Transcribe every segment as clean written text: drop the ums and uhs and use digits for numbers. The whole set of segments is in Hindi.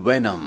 वेनम।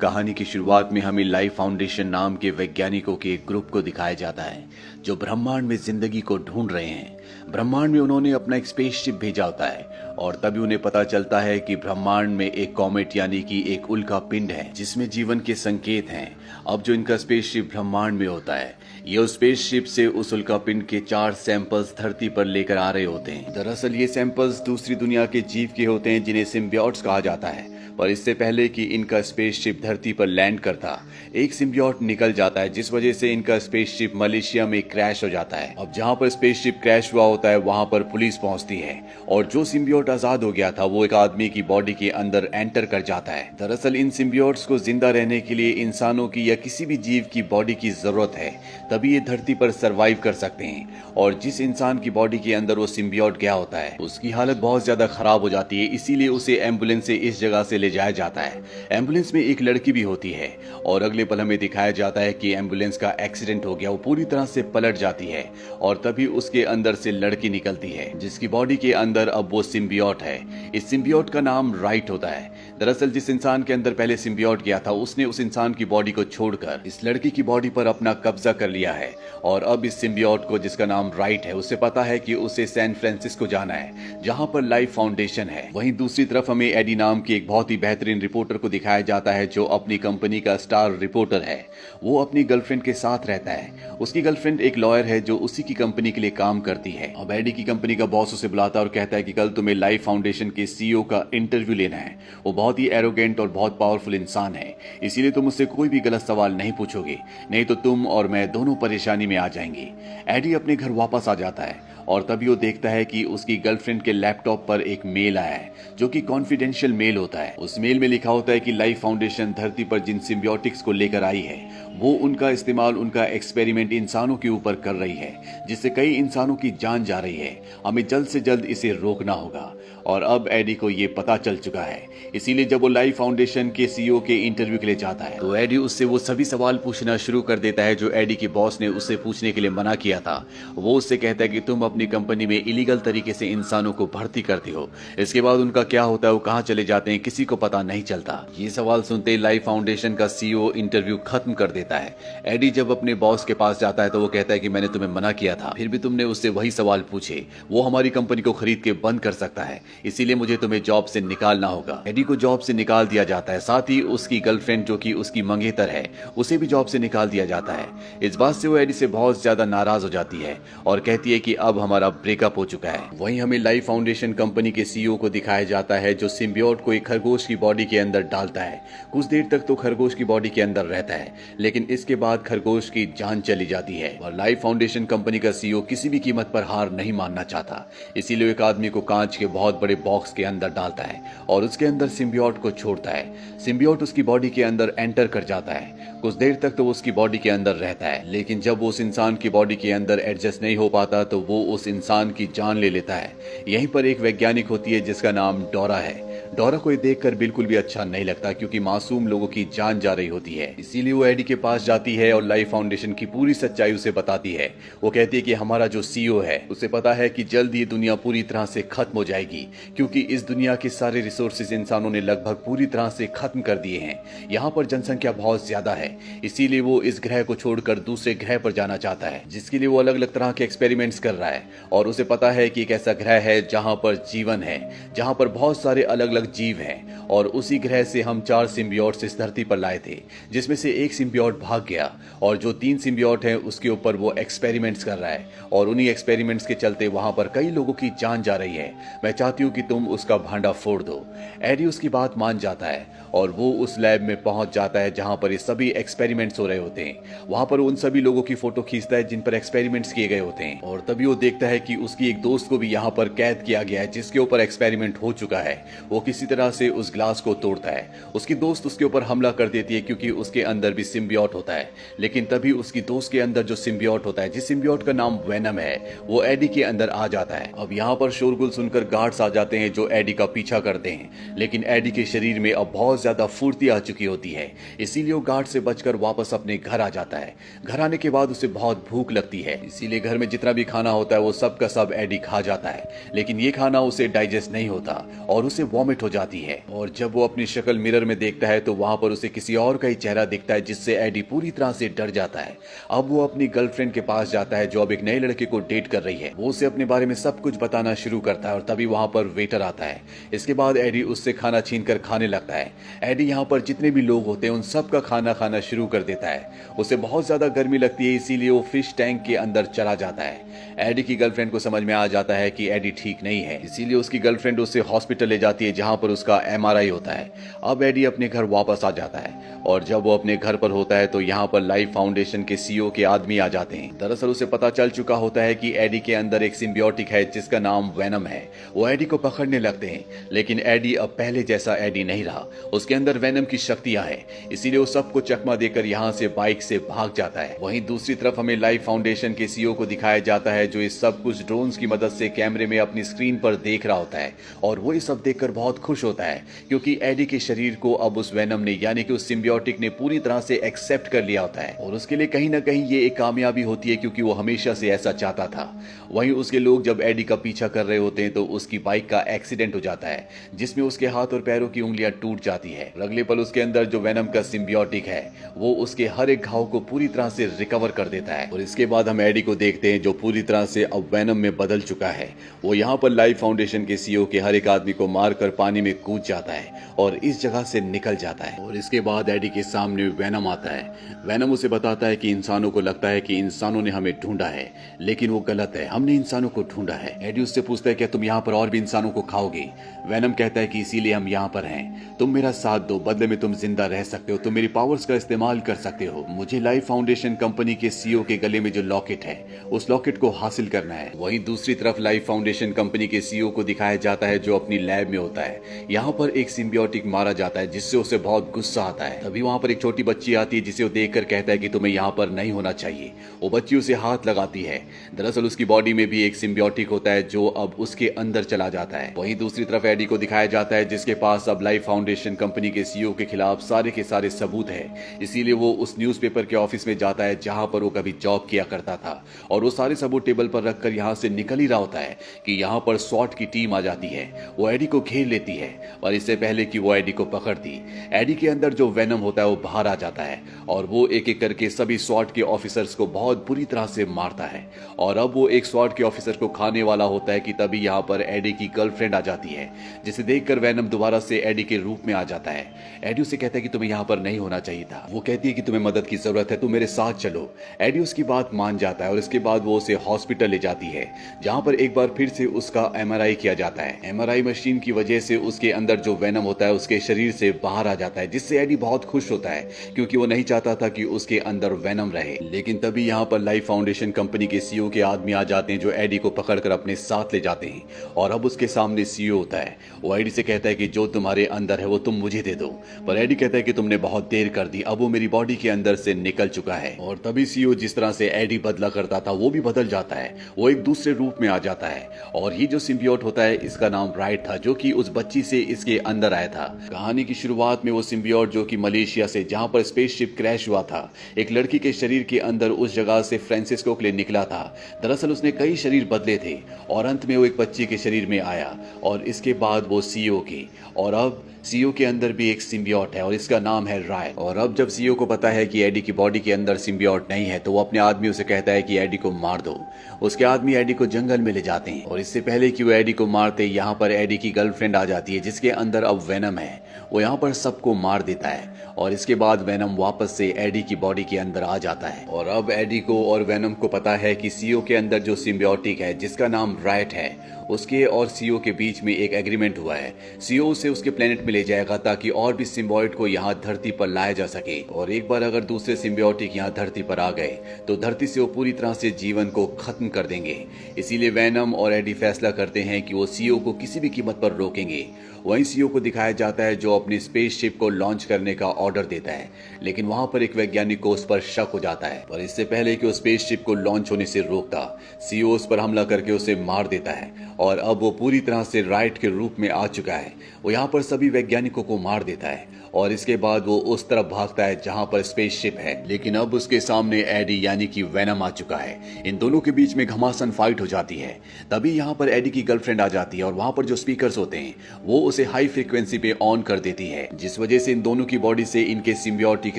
कहानी की शुरुआत में हमें लाइफ फाउंडेशन नाम के वैज्ञानिकों के एक ग्रुप को दिखाया जाता है जो ब्रह्मांड में जिंदगी को ढूंढ रहे हैं। ब्रह्मांड में उन्होंने अपना एक स्पेसशिप भेजा होता है और तभी उन्हें पता चलता है कि ब्रह्मांड में एक कॉमेट यानी कि एक उल्का पिंड है जिसमें जीवन के संकेत हैं। अब जो इनका स्पेसशिप ब्रह्मांड में होता है, ये उस स्पेसशिप से उस उल्का पिंड के 4 सैंपल्स धरती पर लेकर आ रहे होते हैं। दरअसल ये सैंपल्स दूसरी दुनिया के जीव के होते हैं जिन्हें सिम्बियोट्स कहा जाता है। पर इससे पहले कि इनका स्पेसशिप धरती पर लैंड करता, एक सिम्बियोट निकल जाता है जिस वजह से इनका स्पेसशिप मलेशिया में क्रैश हो जाता है। अब जहां पर स्पेसशिप क्रैश हुआ होता है वहां पर पुलिस पहुंचती है और जो सिम्बियोट आजाद हो गया था वो एक आदमी की बॉडी के अंदर एंटर कर जाता है। दरअसल इन सिम्बियोट्स को जिंदा रहने के लिए इंसानों की या किसी भी जीव की बॉडी की जरूरत है, तभी ये धरती पर सरवाइव कर सकते हैं। और जिस इंसान की बॉडी के अंदर वो सिम्बियोट गया होता है उसकी हालत बहुत ज्यादा खराब हो जाती है, इसीलिए उसे एम्बुलेंस से इस जगह से ले जाया जाता है। एम्बुलेंस में एक लड़की भी होती है और अगले पल हमें दिखाया जाता है कि एम्बुलेंस का एक्सीडेंट हो गया, वो पूरी तरह से पलट जाती है और तभी उसके अंदर से लड़की निकलती है जिसकी बॉडी के अंदर अब वो सिम्बियोट है। इस सिम्बियोट का नाम राइट होता है। दरअसल जिस इंसान के अंदर पहले सिम्बियोट गया था उसने उस इंसान की बॉडी को छोड़कर इस लड़की की बॉडी पर अपना कब्जा कर लिया है और अब इस सिम्बियोट को, जिसका नाम राइट है, उसे पता है कि उसे सैन फ्रांसिस्को जाना है जहां पर लाइफ फाउंडेशन है। वहीं दूसरी तरफ हमें एडी नाम की एक बहुत ही बेहतरीन रिपोर्टर को दिखाया जाता है जो अपनी कंपनी का स्टार रिपोर्टर है। वो अपनी गर्लफ्रेंड के साथ रहता है। उसकी गर्लफ्रेंड एक लॉयर है जो उसी की कंपनी के लिए काम करती है। अब एडी की कंपनी का बॉस उसे बुलाता है और कहता है कि कल तुम्हें लाइफ फाउंडेशन के सीईओ का इंटरव्यू लेना है। वो बहुत ही एरोगेंट और बहुत पावरफुल इंसान है, इसीलिए तुम उससे कोई भी गलत सवाल नहीं पूछोगे, नहीं तो तुम और मैं दोनों परेशानी में आ जाएंगे। एडी अपने घर वापस आ जाता है और तभी वो देखता है कि उसकी गर्लफ्रेंड के लैपटॉप पर एक मेल आया है जो कि कॉन्फिडेंशियल मेल होता है। उस मेल में लिखा होता है कि लाइफ फाउंडेशन धरती पर जिन सिम्बियोटिक्स को लेकर आई है वो उनका इस्तेमाल, उनका एक्सपेरिमेंट इंसानों के ऊपर कर रही है जिससे कई इंसानों की जान जा रही है। हमें जल्द से जल्द इसे रोकना होगा। और अब एडी को ये पता चल चुका है, इसीलिए जब वो लाइफ फाउंडेशन के सीईओ के इंटरव्यू के लिए जाता है तो एडी उससे वो सभी सवाल पूछना शुरू कर देता है जो एडी के बॉस ने उससे पूछने के लिए मना किया था। वो उससे कहता है कि तुम अपनी कंपनी में इलीगल तरीके से इंसानों को भर्ती करते हो, इसके बाद उनका क्या होता है, वो कहाँ चले जाते हैं, किसी को पता नहीं चलता। ये सवाल सुनते ही लाइफ फाउंडेशन का सीईओ इंटरव्यू खत्म कर देता है। एडी जब अपने बॉस के पास जाता है तो वो कहता है कि मैंने तुम्हें मना किया था, फिर भी तुमने उससे वही सवाल पूछे। वो हमारी कंपनी को खरीद के बंद कर सकता है, इसीलिए मुझे तुम्हें जॉब से निकालना होगा। एडी को जॉब से निकाल दिया जाता है, साथ ही उसकी गर्लफ्रेंड जो कि उसकी मंगेतर है उसे भी जॉब से निकाल दिया जाता है। इस बात से वो एडी से बहुत ज्यादा नाराज हो जाती है और कहती है कि अब हमारा ब्रेकअप हो चुका है। वहीं हमें लाइफ फाउंडेशन कंपनी के सीईओ को दिखाया जाता है जो सिम्बियोट को एक खरगोश की बॉडी के अंदर डालता है। कुछ देर तक तो खरगोश की बॉडी के अंदर रहता है, लेकिन इसके बाद खरगोश की जान चली जाती है और लाइफ फाउंडेशन कंपनी का सीईओ किसी भी कीमत पर हार नहीं मानना चाहता, इसीलिए एक आदमी को कांच के बहुत बड़े बॉक्स के अंदर डालता है और उसके अंदर सिम्बियोट को छोड़ता है। सिम्बियोट उसकी बॉडी के अंदर एंटर कर जाता है। कुछ देर तक तो वो उसकी बॉडी के अंदर रहता है, लेकिन जब वो उस इंसान की बॉडी के अंदर एडजस्ट नहीं हो पाता तो वो उस इंसान की जान ले लेता है। यहीं पर एक वैज्ञानिक होती है जिसका नाम डोरा है। डोरा को देखकर बिल्कुल भी अच्छा नहीं लगता क्योंकि मासूम लोगों की जान जा रही होती है, इसीलिए वो एडी के पास जाती है और लाइफ फाउंडेशन की पूरी सच्चाई उसे बताती है। वो कहती है कि हमारा जो सीईओ है उसे पता है कि जल्द ये दुनिया पूरी तरह से खत्म हो जाएगी क्योंकि इस दुनिया के सारे रिसोर्सेज इंसानों ने लगभग पूरी तरह से खत्म कर दिए हैं। यहाँ पर जनसंख्या बहुत ज्यादा है, इसीलिए वो इस ग्रह को छोड़कर दूसरे ग्रह पर जाना चाहता है जिसके लिए वो अलग अलग तरह के एक्सपेरिमेंट्स कर रहा है। और उसे पता है कि एक ऐसा ग्रह है जहाँ पर जीवन है, जहाँ पर बहुत सारे अलग अलग जीव हैं और उसी ग्रह से हम 4 सिम्बियोट्स इस धरती पर लाए थे जिसमें से एक सिम्बियोट भाग गया और जो 3 सिम्बियोट हैं उसके ऊपर वो एक्सपेरिमेंट्स कर रहा है और उन्हीं एक्सपेरिमेंट्स के चलते वहां पर कई लोगों की जान जा रही है। मैं चाहती हूँ कि तुम उसका भांडा फोड़ दो। एडी उसकी बात मान जाता है और वो उस लैब में पहुंच जाता है जहां पर ये सभी एक्सपेरिमेंट्स हो रहे होते हैं। वहां पर उन सभी लोगों की फोटो खींचता है जिन पर एक्सपेरिमेंट्स किए गए होते हैं और तभी वो देखता है कि उसकी एक दोस्त को भी यहाँ पर कैद किया गया है जिसके ऊपर एक्सपेरिमेंट हो चुका है। वो किसी तरह से उस ग्लास को तोड़ता है। उसकी दोस्त उसके ऊपर हमला कर देती है क्योंकि उसके अंदर भी सिम्बियोट होता है, लेकिन तभी उसकी दोस्त के अंदर जो सिम्बियोट होता है, जिस सिम्बियोट का नाम वेनम है, वो एडी के अंदर आ जाता है। अब यहाँ पर शोरगुल सुनकर गार्ड्स आ जाते हैं जो एडी का पीछा करते हैं, लेकिन एडी के शरीर में अब बहुत ज्यादा फुर्ती आ चुकी होती है, इसीलिए वो गार्ड से बचकर वापस अपने घर आ जाता है। घर आने के बाद उसे बहुत भूख लगती है, इसीलिए घर में जितना भी खाना होता है वो सब का सब एडी खा जाता है, लेकिन ये खाना उसे डाइजेस्ट नहीं होता और उसे वॉमिट हो जाती है और जब वो अपनी शक्ल मिरर में देखता है तो वहां पर उसे किसी और का ही चेहरा दिखता है, जिससे एडी पूरी तरह से डर जाता है। अब वो अपनी गर्लफ्रेंड के पास जाता है जो अब एक नए लड़के को डेट कर रही है। वो उसे अपने बारे में सब कुछ बताना शुरू करता है और तभी वहां पर वेटर आता है। इसके बाद एडी उससे खाना छीनकर खाने लगता है। एडी यहाँ पर जितने भी लोग होते हैं उन सब का खाना खाना शुरू कर देता है। उसे बहुत ज्यादा गर्मी लगती है, इसीलिए वो फिश टैंक के अंदर चला जाता है। एडी की गर्लफ्रेंड को समझ में आ जाता है कि एडी ठीक नहीं है, इसीलिए उसकी गर्लफ्रेंड उसे हॉस्पिटल ले जाती है जहां पर उसका एमआरआई होता है। अब एडी अपने घर वापस आ जाता है और जब वो अपने घर पर होता है तो यहाँ पर लाइफ फाउंडेशन के सीईओ के आदमी आ जाते हैं। दरअसल उसे पता चल चुका होता है कि एडी के अंदर एक सिम्बियोटिक है जिसका नाम वेनम है। वो एडी को पकड़ने लगते हैं, लेकिन एडी अब पहले जैसा एडी नहीं रहा। उसके अंदर वेनम की शक्तियां हैं, इसीलिए वो सबको चकमा देकर यहाँ से बाइक से भाग जाता है। वहीं दूसरी तरफ हमें लाइफ फाउंडेशन के सीईओ को दिखाया जाता है जो इस सब कुछ ड्रोन्स की मदद से कैमरे में अपनी स्क्रीन पर देख रहा होता है और वो ये सब देखकर बहुत खुश होता है क्योंकि एडी के शरीर को अब उस वेनम ने यानी कि उस सिम्बियोटिक ने पूरी तरह से एक्सेप्ट कर लिया होता है और उसके लिए कहीं ना कहीं ये एक कामयाबी होती है क्योंकि वो हमेशा से ऐसा चाहता था। वहीं उसके लोग जब एडी का पीछा कर रहे होते हैं तो उसकी बाइक का एक्सीडेंट हो जाता है जिसमें उसके हाथ और पैरों की उंगलियां टूट जाती है। अगले पल उसके अंदर जो वेनम का सिम्बियोटिक है वो उसके हर एक घाव को पूरी तरह से रिकवर कर देता है और इसके बाद हम एडी को देखते हैं जो पूरी तरह से अब वेनम में बदल चुका है। वो यहाँ पर लाइफ फाउंडेशन के सीईओ के हर एक आदमी को मारकर पानी में कूद जाता है और इस जगह से निकल जाता है और इसके बाद एडी के सामने वेनम आता है। वेनम उसे बताता है कि इंसानों को लगता है कि इंसानों ने हमें ढूंढा है, लेकिन वो गलत है, हमने इंसानों को ढूंढा है। एडी उससे पूछता है क्या तुम यहाँ पर और भी इंसानों को खाओगे? वेनम कहता है कि इसीलिए हम यहाँ पर हैं, तुम मेरा साथ दो, बदले में तुम जिंदा रह सकते हो, तुम मेरी पावर्स का इस्तेमाल कर सकते हो। मुझे लाइफ फाउंडेशन कंपनी के सीईओ के गले में जो लॉकेट है उस लॉकेट को हासिल करना है। वहीं दूसरी तरफ लाइफ फाउंडेशन कंपनी के सीईओ को दिखाया जाता है जो अपनी लैब में होता है। यहाँ पर एक सिम्बियोटिक मारा जाता है जिससे उसे बहुत गुस्सा आता है। तभी वहाँ पर एक छोटी बच्ची आती है जिसे वो देखकर कहता है कि तुम्हें यहाँ पर नहीं होना चाहिए। वो बच्ची उसे हाथ लगाती है। दरअसल उसकी बॉडी में भी एक सिम्बियोटिक होता है जो अब उसके अंदर चला जाता है। वहीं दूसरी तरफ एडी को दिखाया जाता है जिसके पास अब लाइफ फाउंडेशन कंपनी के सीईओ के खिलाफ सारे के सारे सबूत है, इसीलिए वो उस न्यूज़पेपर के ऑफिस में जाता है जहां पर वो कभी जॉब किया करता था और वो सारे सबूत टेबल पर रखकर यहाँ से निकल ही रहा होता है कि यहाँ पर स्वॉट की टीम आ जाती है। वो एडी को घेर लेती है और इससे पहले कि वो एडी को पकड़ती, एडी के अंदर जो वेनम होता है वो बाहर आ जाता है और वो एक एक करके सभी स्वॉट के ऑफिसर्स को बहुत बुरी तरह से मारता है और अब वो एक स्वॉट के ऑफिसर को खाने वाला होता है कि तभी यहाँ पर एडी की गर्लफ्रेंड आ जाती है जिसे देखकर वेनम दोबारा से एडी के रूप में आ जाता है। एडी उसे कहता है कि तुम्हें यहाँ पर नहीं होना चाहिए था। वो कहती है कि तुम्हें मदद की जरूरत है, तुम मेरे साथ चलो। एडी उसकी बात मान जाता है और इसके बाद वो उसे हॉस्पिटल ले जाती है जहां पर एक बार फिर से उसका एमआरआई किया जाता है। एमआरआई मशीन की वजह से उसके अंदर जो वेनम होता है उसके शरीर से बाहर आ जाता है जिससे एडी बहुत खुश होता है क्योंकि वो नहीं चाहता था कि उसके अंदर वेनम रहे। लेकिन तभी यहाँ पर लाइफ फाउंडेशन कंपनी के सीईओ के आदमी आ जाते हैं जो एडी को पकड़कर अपने साथ ले जाते हैं और अब उसके सामने सीईओ होता है। वो एडी से कहता है कि जो तुम्हारे अंदर है वो तुम मुझे दे दो, पर एडी कहता है कि तुमने बहुत देर कर दी, अब वो मेरी बॉडी के अंदर से निकल चुका है। और तभी सीईओ जिस तरह से एडी बदला करता था वो भी बदल जाता है, वो एक दूसरे रूप में आ जाता है और ये जो सिम्बियोट होता है इसका नाम राइट था जो कि उस बच्ची से इसके अंदर आया था। कहानी की शुरुआत में वो सिम्बियोट जो कि मलेशिया से जहां पर स्पेसशिप क्रैश हुआ था एक लड़की के शरीर के अंदर उस जगह से फ्रांसिस्को के लिए निकला था। दरअसल उसने कई शरीर बदले थे और अंत में वो एक बच्ची के शरीर में आया और इसके बाद वो सीईओ की, और अब सीईओ के अंदर भी एक सिम्बियोट है और इसका नाम है राय। और अब जब सीईओ को पता है कि एडी की बॉडी के अंदर सिम्बियोट नहीं है तो वो अपने आदमियों से कहता है कि एडी को मार दो। उसके आदमी एडी को जंगल में ले जाते हैं और इससे पहले कि वो एडी को मारते यहाँ पर एडी की गर्लफ्रेंड आ जाती है जिसके अंदर अब वेनम है। वो यहाँ पर सबको मार देता है और इसके बाद वेनम वापस से एडी की बॉडी के अंदर आ जाता है। और अब एडी को और वेनम को पता है कि सीईओ के अंदर जो सिम्बियोटिक है जिसका नाम राइट है उसके और सीईओ के बीच में एक एग्रीमेंट हुआ है। सीईओ उसे उसके प्लेनेट में ले जाएगा ताकि और भी सिम्बियोट को यहाँ धरती पर लाया जा सके और एक बार अगर दूसरे सिम्बियोटिक यहाँ धरती पर आ गए तो धरती से वो पूरी तरह से जीवन को खत्म कर देंगे। इसीलिए वेनम और एडी फैसला करते हैं कि वो सीईओ को किसी भी कीमत पर रोकेंगे। वहीं सीईओ को दिखाया जाता है जो अपनी स्पेसशिप को लॉन्च करने का ऑर्डर देता है, लेकिन वहां पर एक वैज्ञानिक को उस पर शक हो जाता है। पर इससे पहले कि वो स्पेसशिप को लॉन्च होने से रोकता, सीईओ उस पर हमला करके उसे मार देता है और अब वो पूरी तरह से राइट के रूप में आ चुका है। वो यहाँ पर सभी वैज्ञानिकों को मार देता है और इसके बाद वो उस तरफ भागता है जहां पर स्पेसशिप है। लेकिन अब उसके सामने एडी यानी कि वेनम आ चुका है। इन दोनों के बीच में घमासान फाइट हो जाती है। तभी यहाँ पर एडी की गर्लफ्रेंड आ जाती है और वहां पर जो स्पीकर्स होते हैं वो उसे हाई फ्रीक्वेंसी पे ऑन कर देती है, जिस वजह से इन दोनों की बॉडी से इनके सिम्बियोटिक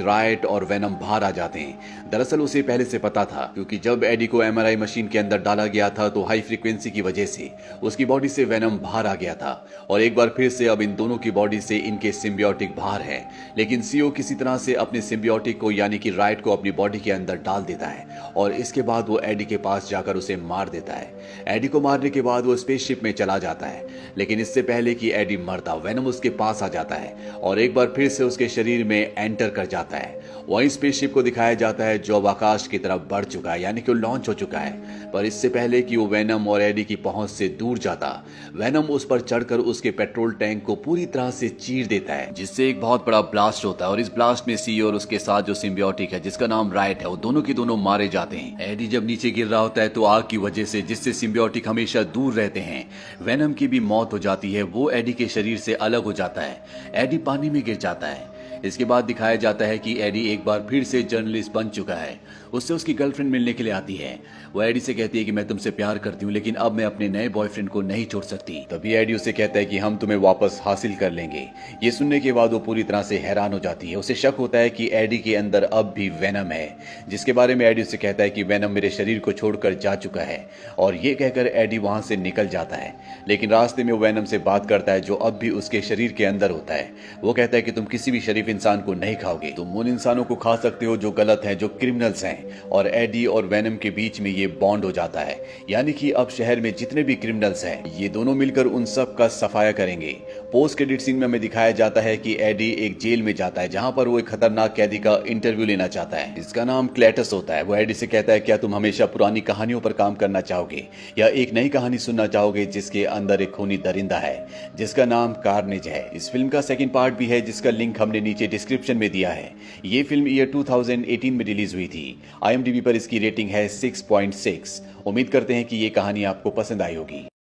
रायट और वेनम बाहर आ जाते हैं। दरअसल उसे पहले से पता था, क्योंकि जब एडी को एमआरआई मशीन के अंदर डाला गया था तो हाई फ्रीक्वेंसी की वजह से उसकी बॉडी से वेनम बाहर आ गया था और एक बार फिर से अब इन दोनों की बॉडी से इनके सिम्बियोटिक बाहर है। लेकिन सीओ किसी तरह से अपने सिम्बियोटिक को यानी कि राइट को अपनी बॉडी के अंदर डाल देता है और इसके बाद वो एडी के पास जाकर उसे मार देता है। एडी को मारने के बाद वो स्पेसशिप में चला जाता है, लेकिन इससे पहले कि एडी मरता वेनम उसके पास आ जाता है और एक बार फिर से उसके शरीर में एंटर कर जाता है। वहीं स्पेसशिप को दिखाया जाता है जो अब आकाश की तरफ बढ़ चुका है, यानी कि वो लॉन्च हो चुका है। पर इससे पहले कि वो वेनम और एडी की पहुंच से दूर जाता, वेनम उस पर चढ़कर उसके पेट्रोल टैंक को पूरी तरह से चीर देता है, जिससे एक बहुत बड़ा ब्लास्ट होता है और इस ब्लास्ट में सी और उसके साथ जो सिम्बियोटिक है जिसका नाम राइट है वो दोनों के दोनों मारे जाते हैं। एडी जब नीचे गिर रहा होता है तो आग की वजह से, जिससे सिम्बियोटिक हमेशा दूर रहते हैं, वेनम की भी मौत हो जाती है। वो एडी के शरीर से अलग हो जाता है। एडी पानी में गिर जाता है। इसके बाद दिखाया जाता है कि एडी एक बार फिर से जर्नलिस्ट बन चुका है। उससे उसकी गर्लफ्रेंड मिलने के लिए आती है। वो एडी से कहती है कि मैं तुमसे प्यार करती हूँ, लेकिन अब मैं अपने नए बॉयफ्रेंड को नहीं छोड़ सकती। तभी एडी उसे कहता है कि हम तुम्हें वापस हासिल कर लेंगे। ये सुनने के बाद वो पूरी तरह से हैरान हो जाती है। उसे शक होता है कि एडी के अंदर अब भी वेनम है, जिसके बारे में एडी उसे कहता है कि वेनम मेरे शरीर को छोड़कर जा चुका है। और ये कहकर एडी वहां से निकल जाता है, लेकिन रास्ते में वो वेनम से बात करता है जो अब भी उसके शरीर के अंदर होता है। वो कहता है कि तुम किसी भी शरीफ इंसान को नहीं खाओगे, तुम उन इंसानों को खा सकते हो जो गलत हैं, जो क्रिमिनल्स हैं। और एडी और वेनम के बीच में ये बॉन्ड हो जाता है, यानी कि अब शहर में जितने भी क्रिमिनल्स हैं ये दोनों मिलकर उन सब का सफाया करेंगे। पोस्ट क्रेडिट सीन में हमें दिखाया जाता है कि एडी एक जेल में जाता है जहां पर वो एक खतरनाक कैदी का इंटरव्यू लेना चाहता है। इसका नाम क्लेटस होता है। वो एडी से कहता है क्या तुम हमेशा पुरानी कहानियों पर काम करना चाहोगे या एक नई कहानी सुनना चाहोगे जिसके अंदर एक खूनी दरिंदा है जिसका नाम कार्नेज है। इस फिल्म का सेकंड पार्ट भी है जिसका लिंक हमने नीचे डिस्क्रिप्शन में दिया है। ये फिल्म ईयर 2018 में रिलीज हुई थी। IMDb पर इसकी रेटिंग है 6.6। उम्मीद करते हैं कि ये कहानी आपको पसंद आई होगी।